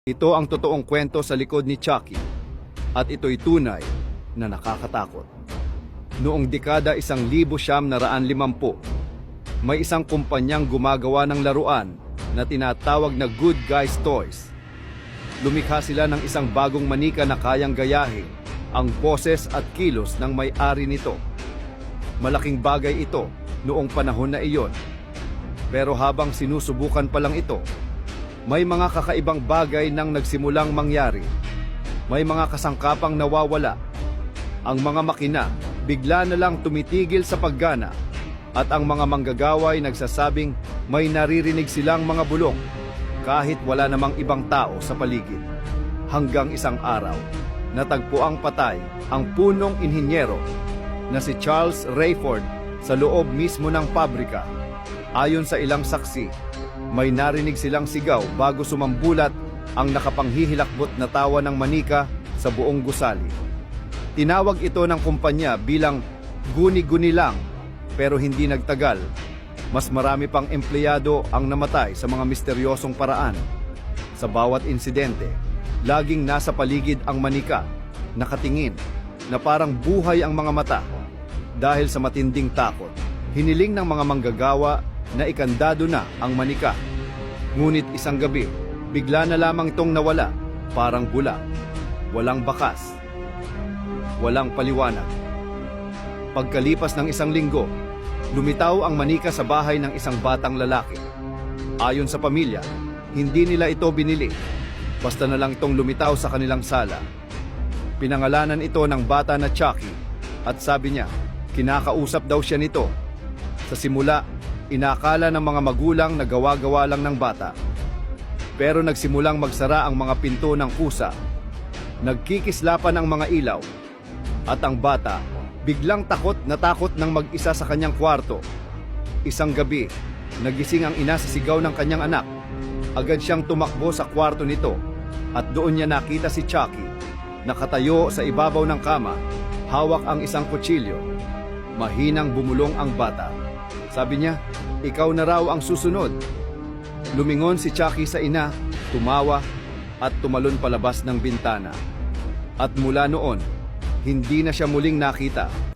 Ito ang totoong kwento sa likod ni Chucky at ito'y tunay na nakakatakot. Noong dekada 1950, may isang kumpanyang gumagawa ng laruan na tinatawag na Good Guys Toys. Lumikha sila ng isang bagong manika na kayang gayahin ang boses at kilos ng may-ari nito. Malaking bagay ito noong panahon na iyon. Pero habang sinusubukan pa lang ito, may mga kakaibang bagay nang nagsimulang mangyari. May mga kasangkapang nawawala. Ang mga makina bigla na lang tumitigil sa paggana at ang mga manggagawa ay nagsasabing may naririnig silang mga bulong kahit wala namang ibang tao sa paligid. Hanggang isang araw, natagpuang patay ang punong inhinyero na si Charles Rayford sa loob mismo ng pabrika. Ayon sa ilang saksi, may narinig silang sigaw bago sumambulat ang nakapanghihilakbot na tawa ng manika sa buong gusali. Tinawag ito ng kumpanya bilang guni-guni lang, pero hindi nagtagal. Mas marami pang empleyado ang namatay sa mga misteryosong paraan. Sa bawat insidente, laging nasa paligid ang manika, nakatingin, na parang buhay ang mga mata. Dahil sa matinding takot, hiniling ng mga manggagawa na ikandado na ang manika. Ngunit isang gabi, bigla na lamang itong nawala, parang bula. Walang bakas, walang paliwanag. Pagkalipas ng isang linggo, lumitaw ang manika sa bahay ng isang batang lalaki. Ayon sa pamilya, hindi nila ito binili, basta na lang itong lumitaw sa kanilang sala. Pinangalanan ito ng bata na Chucky at sabi niya, kinakausap daw siya nito. Sa simula, inakala ng mga magulang na gawa-gawa lang ng bata. Pero nagsimulang magsara ang mga pinto ng kusa. Nagkikislapan ang mga ilaw. At ang bata, biglang takot nang mag-isa sa kanyang kwarto. Isang gabi, nagising ang ina sa sigaw ng kanyang anak. Agad siyang tumakbo sa kwarto nito. At doon niya nakita si Chucky, nakatayo sa ibabaw ng kama, hawak ang isang kutsilyo. Mahinang bumulong ang bata. Sabi niya, ikaw na raw ang susunod. Lumingon si Chucky sa ina, tumawa at tumalon palabas ng bintana. At mula noon, hindi na siya muling nakita.